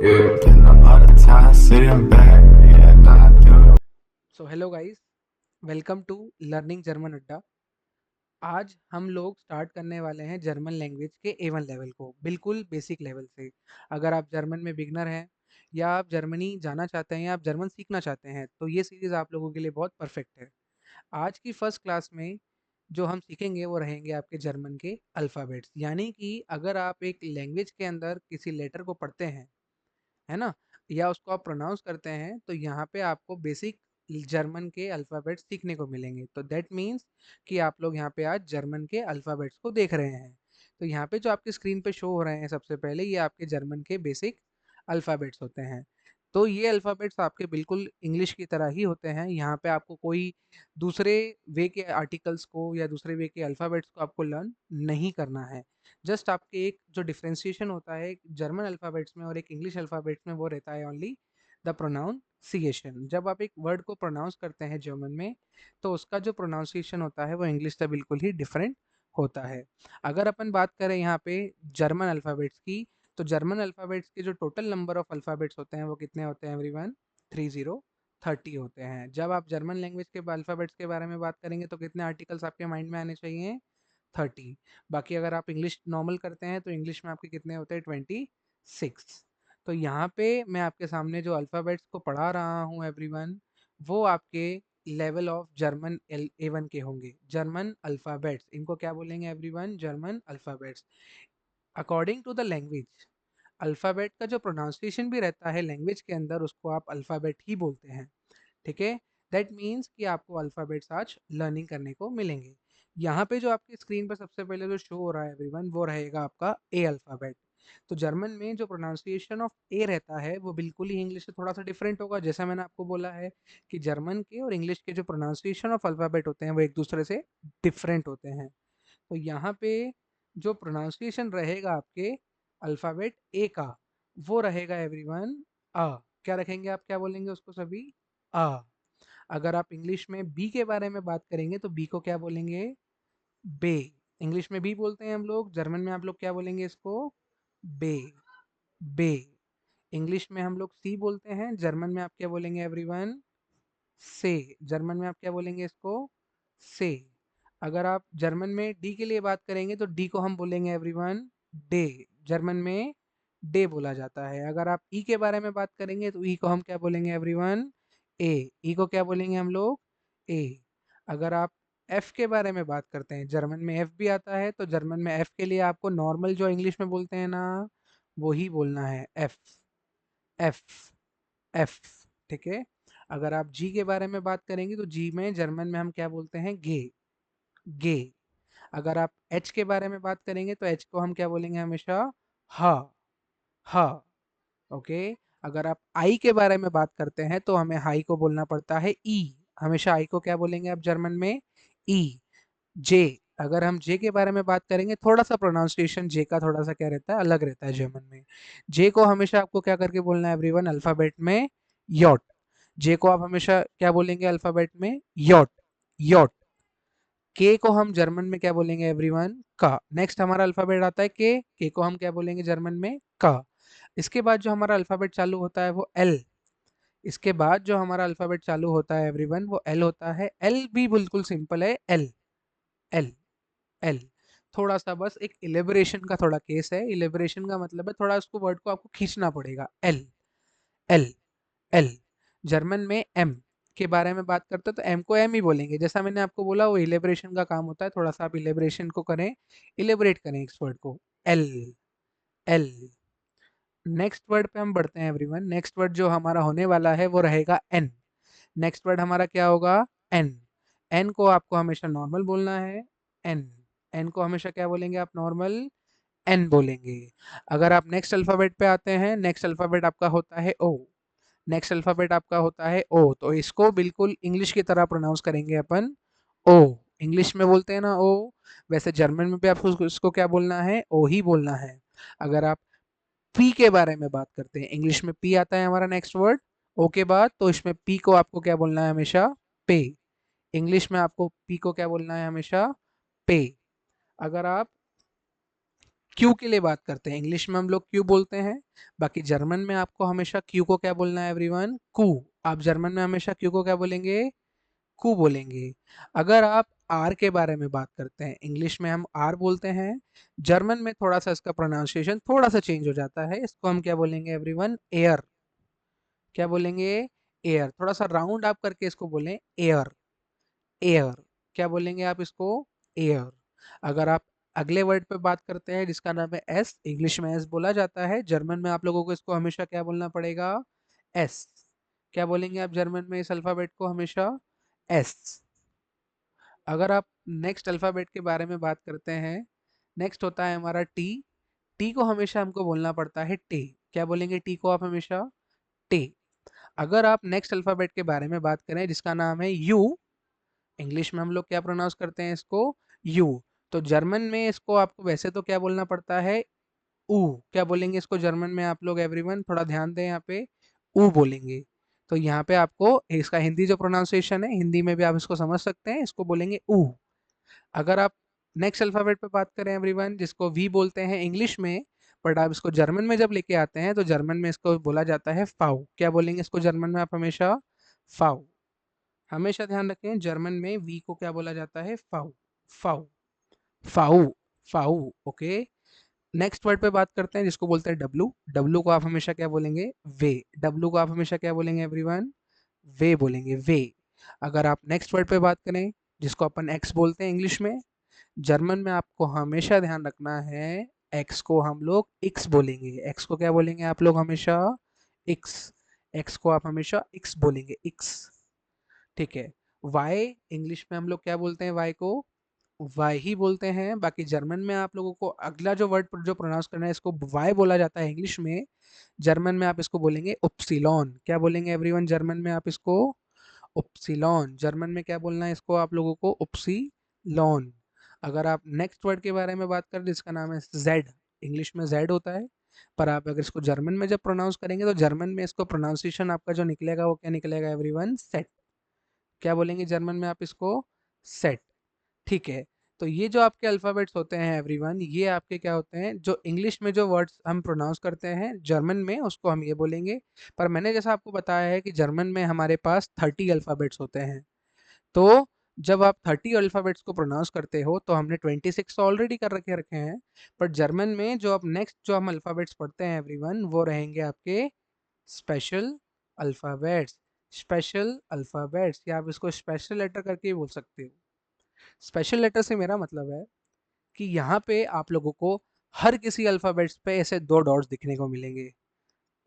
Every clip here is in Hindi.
Yeah, been a lot of time sitting back, yeah, not doing. So hello guys, welcome to learning German Adda. आज हम लोग स्टार्ट करने वाले हैं जर्मन लैंग्वेज के A1 लेवल को, बिल्कुल बेसिक लेवल से। अगर आप जर्मन में बिगनर हैं या आप जर्मनी जाना चाहते हैं या आप जर्मन सीखना चाहते हैं तो ये सीरीज़ आप लोगों के लिए बहुत परफेक्ट है। आज की फर्स्ट क्लास में जो हम सीखेंगे वो रहेंगे आपके जर्मन के अल्फ़ाबेट्स, यानी कि अगर आप एक लैंग्वेज के अंदर किसी लेटर को पढ़ते हैं, है ना? या उसको आप प्रोनाउंस करते हैं तो यहाँ पे आपको बेसिक जर्मन के अल्फ़ाबेट्स सीखने को मिलेंगे। तो दैट मीन्स कि आप लोग यहाँ पे आज जर्मन के अल्फ़ाबेट्स को देख रहे हैं। तो यहाँ पे जो आपकी स्क्रीन पे शो हो रहे हैं सबसे पहले ये आपके जर्मन के बेसिक अल्फ़ाबेट्स होते हैं। तो ये अल्फ़ाबेट्स आपके बिल्कुल इंग्लिश की तरह ही होते हैं। यहाँ पे आपको कोई दूसरे वे के आर्टिकल्स को या दूसरे वे के अल्फ़ाबेट्स को आपको लर्न नहीं करना है। जस्ट आपके एक जो डिफरेंशिएशन होता है एक जर्मन अल्फ़ाबेट्स में और एक इंग्लिश अल्फ़ाबेट्स में वो रहता है ओनली द प्रोनाउंसिएशन। जब आप एक वर्ड को प्रोनाउंस करते हैं जर्मन में तो उसका जो प्रोनाउंसिएशन होता है वो इंग्लिश से बिल्कुल ही डिफरेंट होता है। अगर अपन बात करें यहाँ पे जर्मन अल्फ़ाबेट्स की, तो जर्मन अल्फ़ाबेट्स के जो टोटल नंबर ऑफ अल्फ़ाबेट्स होते हैं वो कितने होते हैं एवरीवन? 30 होते हैं। जब आप जर्मन लैंग्वेज के अल्फ़ाबेट्स के बारे में बात करेंगे तो कितने आर्टिकल्स आपके माइंड में आने चाहिए? 30। बाकी अगर आप इंग्लिश नॉर्मल करते हैं तो इंग्लिश में आपके कितने होते हैं? 26। तो यहाँ पे मैं आपके सामने जो अल्फ़ाबेट्स को पढ़ा रहा हूँ एवरीवन, वो आपके लेवल ऑफ जर्मन A1 के होंगे। जर्मन अल्फ़ाबेट्स, इनको क्या बोलेंगे everyone? German alphabets. According to the language, alphabet का जो प्रोनाउंसिएशन भी रहता है लैंग्वेज के अंदर उसको आप अल्फ़ाबेट ही बोलते हैं। ठीक है? दैट मीन्स कि आपको अल्फ़ाबेट्स आज लर्निंग करने को मिलेंगे। यहाँ पे जो आपकी स्क्रीन पर सबसे पहले जो शो हो रहा है एवरीवन वो रहेगा आपका ए अल्फ़ाबेट। तो जर्मन में जो प्रोनाउंसिएशन ऑफ ए रहता है वो बिल्कुल ही इंग्लिश से थोड़ा सा डिफरेंट होगा। जैसा मैंने आपको बोला है कि जर्मन के और इंग्लिश के जो प्रोनाउंसिएशन ऑफ अल्फ़ाबेट होते हैं वो एक दूसरे से डिफरेंट होते हैं। तो यहाँ पे जो प्रोनाउंसिएशन रहेगा आपके अल्फ़ाबेट ए का वो रहेगा एवरीवन अ। क्या रखेंगे आप? क्या बोलेंगे उसको सभी? अ। अगर आप इंग्लिश में बी के बारे में बात करेंगे तो बी को क्या बोलेंगे? बे। इंग्लिश में बी बोलते हैं हम लोग, जर्मन में आप लोग क्या बोलेंगे इसको? बे। बे। इंग्लिश में हम लोग सी बोलते हैं, जर्मन में आप क्या बोलेंगे एवरीवन? से। जर्मन में आप क्या बोलेंगे इसको? से। अगर आप जर्मन में डी के लिए बात करेंगे तो डी को हम बोलेंगे एवरीवन डे। जर्मन में डे बोला जाता है। अगर आप ई के बारे में बात करेंगे तो ई को हम क्या बोलेंगे एवरीवन? ए। ई को क्या बोलेंगे हम लोग? ए। अगर आप एफ के बारे में बात करते हैं, जर्मन में एफ भी आता है, तो जर्मन में एफ के लिए आपको नॉर्मल जो इंग्लिश में बोलते हैं ना वो ही बोलना है, एफ। एफ। एफ। ठीक है? अगर आप जी के बारे में बात करेंगे तो जी में जर्मन में हम क्या बोलते हैं? गे। गे। अगर आप एच के बारे में बात करेंगे तो एच को हम क्या बोलेंगे हमेशा? हा। हा। ओके? अगर आप आई के बारे में बात करते हैं तो हमें हाई को बोलना पड़ता है ई। हमेशा आई को क्या बोलेंगे आप जर्मन में? ई। जे। अगर हम जे के बारे में बात करेंगे, थोड़ा सा प्रोनाउंसिएशन जे का थोड़ा सा क्या रहता है? अलग रहता है जर्मन में। जे को हमेशा आपको क्या करके बोलना है एवरीवन? अल्फाबेट में यॉट। जे को आप हमेशा क्या बोलेंगे अल्फाबेट में? यॉट। यॉट। के को हम जर्मन में क्या बोलेंगे एवरीवन? का। नेक्स्ट हमारा अल्फाबेट आता है के को हम क्या बोलेंगे जर्मन में? का। इसके बाद जो हमारा अल्फाबेट चालू होता है वो एल। इसके बाद जो हमारा अल्फाबेट चालू होता है एवरीवन वो एल होता है। एल भी बिल्कुल सिंपल है, एल। एल। एल। थोड़ा सा बस एक इलेबोरेशन का थोड़ा केस है। इलेबोरेशन का मतलब है थोड़ा उसको वर्ड को आपको खींचना पड़ेगा। एल। एल। एल। जर्मन में एम के बारे में बात करते हैं तो एम को एम ही बोलेंगे। जैसा मैंने आपको बोला वो इलेबोरेशन का काम होता है, थोड़ा सा आप इलेबोरेशन को करें, इलेबोरेट करें इस वर्ड को। एल। एल। नेक्स्ट वर्ड पे हम बढ़ते हैं एवरीवन। नेक्स्ट वर्ड जो हमारा होने वाला है वो रहेगा एन। नेक्स्ट वर्ड हमारा क्या होगा? एन। एन को आपको हमेशा नॉर्मल बोलना है, एन। एन को हमेशा क्या बोलेंगे आप? नॉर्मल एन बोलेंगे। अगर आप नेक्स्ट अल्फाबेट पे आते हैं, नेक्स्ट अल्फाबेट आपका होता है ओ। नेक्स्ट अल्फाबेट आपका होता है ओ, तो इसको बिल्कुल इंग्लिश की तरह प्रोनाउंस करेंगे अपन, ओ। इंग्लिश में बोलते हैं ना ओ, वैसे जर्मन में भी आपको उसको क्या बोलना है? ओ ही बोलना है। अगर आप पी के बारे में बात करते हैं, इंग्लिश में पी आता है हमारा नेक्स्ट वर्ड ओ के बाद, तो इसमें पी को आपको क्या बोलना है हमेशा? पे। इंग्लिश में आपको पी को क्या बोलना है हमेशा? पे। अगर आप क्यू के लिए बात करते हैं, इंग्लिश में हम लोग क्यू बोलते हैं, बाकी जर्मन में आपको हमेशा क्यू को क्या बोलना है एवरीवन? कू। आप जर्मन में हमेशा क्यू को क्या बोलेंगे? कू बोलेंगे। अगर आप आर के बारे में बात करते हैं, इंग्लिश में हम आर बोलते हैं, जर्मन में थोड़ा सा इसका प्रोनाउंसिएशन थोड़ा सा चेंज हो जाता है, इसको हम क्या बोलेंगे एवरीवन? एयर। क्या बोलेंगे? एयर। थोड़ा सा राउंड आप करके इसको बोलें, एयर। एयर। क्या बोलेंगे आप इसको? एयर। अगर आप अगले वर्ड पे बात करते हैं जिसका नाम है एस, इंग्लिश में एस बोला जाता है, जर्मन में आप लोगों को इसको हमेशा क्या बोलना पड़ेगा? एस। क्या बोलेंगे आप जर्मन में इस अल्फाबेट को? हमेशा एस। अगर आप नेक्स्ट अल्फाबेट के बारे में बात करते हैं, नेक्स्ट होता है हमारा टी। टी को हमेशा हमको बोलना पड़ता है टे। क्या बोलेंगे टी को आप? हमेशा टे। अगर आप नेक्स्ट अल्फाबेट के बारे में बात करें जिसका नाम है यू, इंग्लिश में हम लोग क्या प्रोनाउंस करते हैं इसको? यू। तो जर्मन में इसको आपको वैसे तो क्या बोलना पड़ता है? ऊ। क्या बोलेंगे इसको जर्मन में आप लोग एवरीवन? थोड़ा ध्यान दें यहाँ पे, ऊ बोलेंगे। तो यहाँ पे आपको इसका हिंदी जो प्रोनाउंसिएशन है, हिंदी में भी आप इसको समझ सकते हैं, इसको बोलेंगे ऊ। अगर आप नेक्स्ट अल्फाबेट पे बात करें एवरीवन, जिसको वी बोलते हैं इंग्लिश में, बट आप इसको जर्मन में जब लेके आते हैं तो जर्मन में इसको बोला जाता है फाउ। क्या बोलेंगे इसको जर्मन में आप? हमेशा फाउ। हमेशा ध्यान रखें, जर्मन में वी को क्या बोला जाता है? फाउ। फाउ। फाउ। फाउ। ओके। नेक्स्ट वर्ड पे बात करते हैं जिसको बोलते हैं डब्लू। डब्लू को आप हमेशा क्या बोलेंगे? वे। डब्लू को आप हमेशा क्या बोलेंगे एवरीवन? वे बोलेंगे, वे। अगर आप नेक्स्ट वर्ड पे बात करें जिसको अपन एक्स बोलते हैं इंग्लिश में, जर्मन में आपको हमेशा ध्यान रखना है, एक्स को हम लोग एक्स बोलेंगे। एक्स को क्या बोलेंगे आप लोग? हमेशा एक्स। एक्स को आप हमेशा एक्स बोलेंगे, एक्स। ठीक है। वाई, इंग्लिश में हम लोग क्या बोलते हैं वाई को? वाई ही बोलते हैं। बाकी जर्मन में आप लोगों को अगला जो वर्ड जो प्रोनाउंस करना है, इसको वाई बोला जाता है इंग्लिश में, जर्मन में आप इसको बोलेंगे उपसिलॉन। क्या बोलेंगे एवरीवन जर्मन में आप इसको? उपसिलॉन। जर्मन में क्या बोलना है इसको आप लोगों को? उपसिलॉन। अगर आप नेक्स्ट वर्ड के बारे में बात करें जिसका नाम है जेड, इंग्लिश में जेड होता है, पर आप अगर इसको जर्मन में जब प्रोनाउंस करेंगे तो जर्मन में इसको प्रोनाउंसिएशन आपका जो निकलेगा वो क्या निकलेगा एवरीवन? सेट। क्या बोलेंगे जर्मन में आप इसको? सेट। ठीक है। तो ये जो आपके अल्फ़ाबेट्स होते हैं एवरीवन, ये आपके क्या होते हैं, जो इंग्लिश में जो वर्ड्स हम प्रोनाउंस करते हैं जर्मन में उसको हम ये बोलेंगे। पर मैंने जैसा आपको बताया है कि जर्मन में हमारे पास 30 अल्फ़ाबेट्स होते हैं। तो जब आप 30 अल्फ़ाबेट्स को प्रोनाउंस करते हो तो हमने 26 तो ऑलरेडी कर रखे हैं, बट जर्मन में जो अब नेक्स्ट जो हम अल्फ़ाबेट्स पढ़ते हैं एवरीवन, वो रहेंगे आपके स्पेशल अल्फ़ाबेट्स। स्पेशल अल्फ़ाबेट्स, या आप इसको स्पेशल लेटर करके भी बोल सकते हो। स्पेशल लेटर से मेरा मतलब है कि यहाँ पे आप लोगों को हर किसी अल्फ़ाबेट्स पे ऐसे 2 डॉट्स दिखने को मिलेंगे।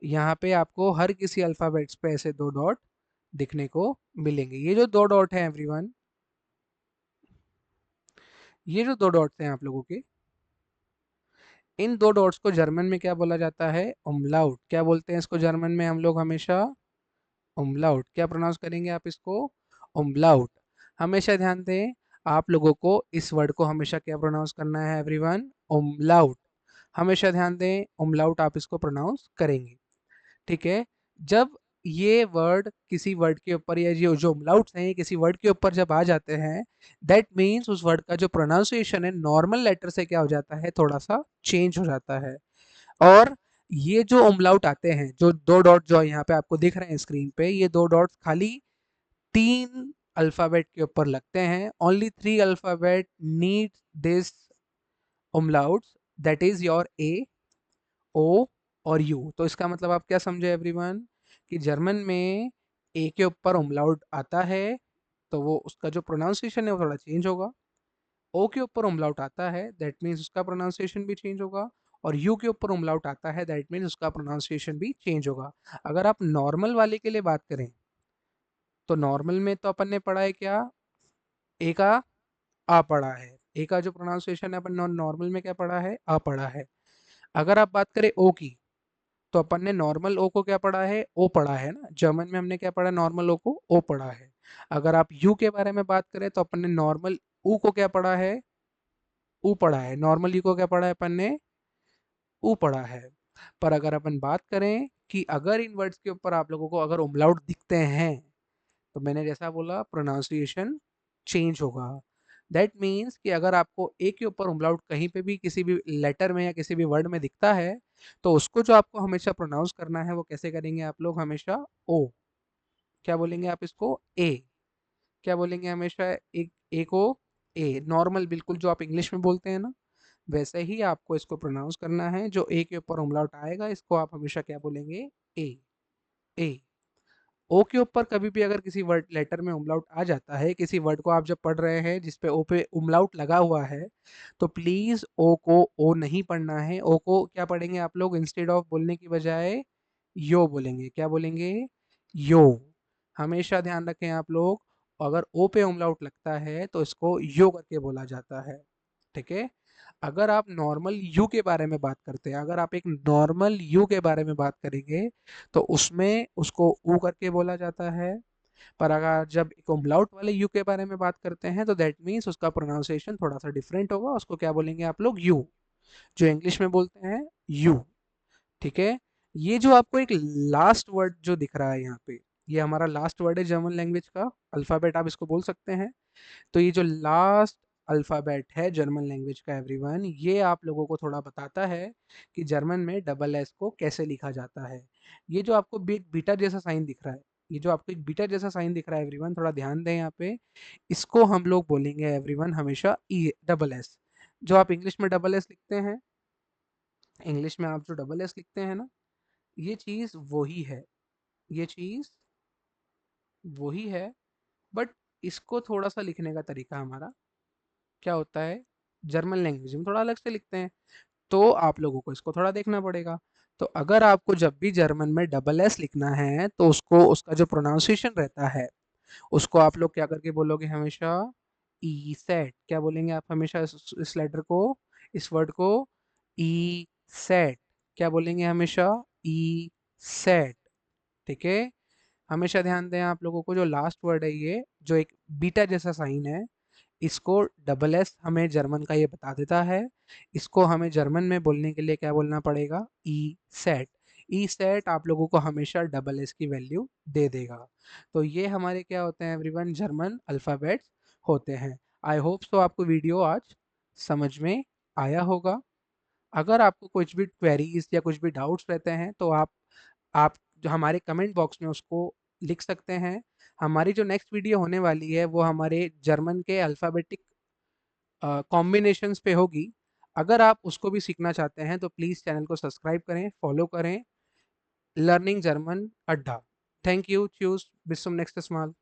यहाँ पे आपको हर किसी अल्फ़ाबेट्स पे ऐसे 2 डॉट दिखने को मिलेंगे। ये जो 2 डॉट हैं एवरीवन, ये जो 2 डॉट्स हैं आप लोगों के, इन 2 डॉट्स को जर्मन में क्या बोला जाता है? उमलाउट। क्या बोलते हैं इसको जर्मन में हम लोग? हमेशा उमलाउट। क्या प्रोनाउंस करेंगे आप इसको? उमलाउट। हमेशा ध्यान दें, आप लोगों को इस वर्ड को हमेशा क्या प्रोनाउंस करना है एवरीवन? उमलाउट। हमेशा ध्यान दें, उमलाउट आप इसको प्रोनाउंस करेंगे। ठीक है। जब ये वर्ड किसी वर्ड के ऊपर, या ये जो उमलाउट्स हैं ये किसी वर्ड के ऊपर जब आ जाते हैं, दैट मीन्स उस वर्ड का जो प्रोनाउंसिएशन है नॉर्मल लेटर से क्या हो जाता है? थोड़ा सा चेंज हो जाता है। और ये जो उमलाउट आते हैं, जो 2 डॉट जो यहाँ पे आपको दिख रहे हैं स्क्रीन पे, ये 2 डॉट्स खाली 3 अल्फ़ाबेट के ऊपर लगते हैं। Only 3 alphabet need this umlauts, that is your A, O और यू। तो इसका मतलब आप क्या समझे एवरीवन, कि जर्मन में ए के ऊपर उमलाउट आता है तो वो उसका जो प्रोनाउंसिएशन है वो थोड़ा चेंज होगा। ओ के ऊपर उमलाउट आता है, दैट मीन्स उसका प्रोनाउंसिएशन भी चेंज होगा। और यू के ऊपर उमलाउट आता है, दैट मीन्स उसका प्रोनाउंसिएशन भी चेंज होगा। अगर आप नॉर्मल वाले के लिए बात करें तो नॉर्मल में तो अपन ने पढ़ा है क्या? ए का आ पढ़ा है। ए का जो प्रोनाउंसिएशन है अपन नॉर्मल में क्या पढ़ा है? आ पढ़ा है। अगर आप बात करें ओ की, तो अपन ने नॉर्मल ओ को क्या पढ़ा है? ओ पढ़ा है ना। जर्मन में हमने क्या पढ़ा? नॉर्मल ओ को ओ पढ़ा है। अगर आप यू के बारे में बात करें तो अपन ने नॉर्मल ऊ को क्या पढ़ा है? ऊ पढ़ा है। नॉर्मल यू को क्या पढ़ा है अपन ने? ऊ पढ़ा है। पर अगर अपन बात करें कि अगर इन वर्ड्स के ऊपर आप लोगों को अगर उमलाउट दिखते हैं, तो मैंने जैसा बोला प्रोनाउंसिएशन चेंज होगा। दैट मीन्स कि अगर आपको ए के ऊपर umlaut कहीं पे भी किसी भी लेटर में या किसी भी वर्ड में दिखता है, तो उसको जो आपको हमेशा प्रोनाउंस करना है वो कैसे करेंगे आप लोग? हमेशा ओ। क्या बोलेंगे आप इसको? ए। क्या बोलेंगे हमेशा? एक ए को ए, नॉर्मल बिल्कुल जो आप इंग्लिश में बोलते हैं ना, वैसे ही आपको इसको प्रोनाउंस करना है। जो ए के ऊपर umlaut आएगा इसको आप हमेशा क्या बोलेंगे? ए। ए। ओ के ऊपर कभी भी अगर किसी वर्ड लेटर में umlaut आ जाता है, किसी वर्ड को आप जब पढ़ रहे हैं जिस पे ओ पे umlaut लगा हुआ है, तो प्लीज़ ओ को ओ नहीं पढ़ना है। ओ को क्या पढ़ेंगे आप लोग? इंस्टेड ऑफ बोलने की बजाय यो बोलेंगे। क्या बोलेंगे? यो। हमेशा ध्यान रखें आप लोग, अगर ओ पे umlaut लगता है तो इसको यो करके बोला जाता है। ठीक है? अगर आप नॉर्मल यू के बारे में बात करते हैं, अगर आप एक नॉर्मल यू के बारे में बात करेंगे, तो उसमें उसको ऊ करके बोला जाता है। पर अगर जब एक umlaut वाले यू के बारे में बात करते हैं, तो दैट मीन्स उसका प्रोनाउंसिएशन थोड़ा सा डिफरेंट होगा। उसको क्या बोलेंगे आप लोग? यू। जो इंग्लिश में बोलते हैं यू। ठीक है? ये जो आपको एक लास्ट वर्ड जो दिख रहा है यहाँ पे, ये हमारा लास्ट वर्ड है जर्मन लैंग्वेज का, अल्फ़ाबेट आप इसको बोल सकते हैं। तो ये जो लास्ट अल्फ़ाबेट है जर्मन लैंग्वेज का एवरीवन, ये आप लोगों को थोड़ा बताता है कि जर्मन में डबल एस को कैसे लिखा जाता है। ये जो आपको बीटा जैसा साइन दिख रहा है, ये जो आपको एक बीटा जैसा साइन दिख रहा है एवरीवन, थोड़ा ध्यान दें यहाँ पे। इसको हम लोग बोलेंगे एवरीवन हमेशा ई डबल एस। जो आप इंग्लिश में डबल एस लिखते हैं, इंग्लिश में आप जो डबल एस लिखते हैं ना, ये चीज़ वही है, ये चीज़ वही है। बट इसको थोड़ा सा लिखने का तरीका हमारा क्या होता है, जर्मन लैंग्वेज में थोड़ा अलग से लिखते हैं। तो आप लोगों को इसको थोड़ा देखना पड़ेगा। तो अगर आपको जब भी जर्मन में डबल एस लिखना है, तो उसको उसका जो प्रोनाउंसिएशन रहता है, उसको आप लोग क्या करके बोलोगे? हमेशा ई सेट। क्या बोलेंगे आप हमेशा इस लेटर को, इस वर्ड को? ई सेट। क्या बोलेंगे हमेशा? ई सेट। ठीक है? हमेशा ध्यान दें आप लोगों को, जो लास्ट वर्ड है ये जो एक बीटा जैसा साइन है, इसको डबल एस हमें जर्मन का ये बता देता है। इसको हमें जर्मन में बोलने के लिए क्या बोलना पड़ेगा? ई सेट। ई सेट आप लोगों को हमेशा डबल एस की वैल्यू दे देगा। तो ये हमारे क्या होते हैं एवरीवन? जर्मन अल्फ़ाबेट्स होते हैं। आई होप सो आपको वीडियो आज समझ में आया होगा। अगर आपको कुछ भी क्वेरीज या कुछ भी डाउट्स रहते हैं, तो आप जो हमारे कमेंट बॉक्स में उसको लिख सकते हैं। हमारी जो नेक्स्ट वीडियो होने वाली है वो हमारे जर्मन के अल्फ़ाबेटिक कॉम्बिनेशंस पे होगी। अगर आप उसको भी सीखना चाहते हैं तो प्लीज़ चैनल को सब्सक्राइब करें, फॉलो करें। लर्निंग जर्मन अड्डा। Thank you, choose, bis zum nächstes Mal।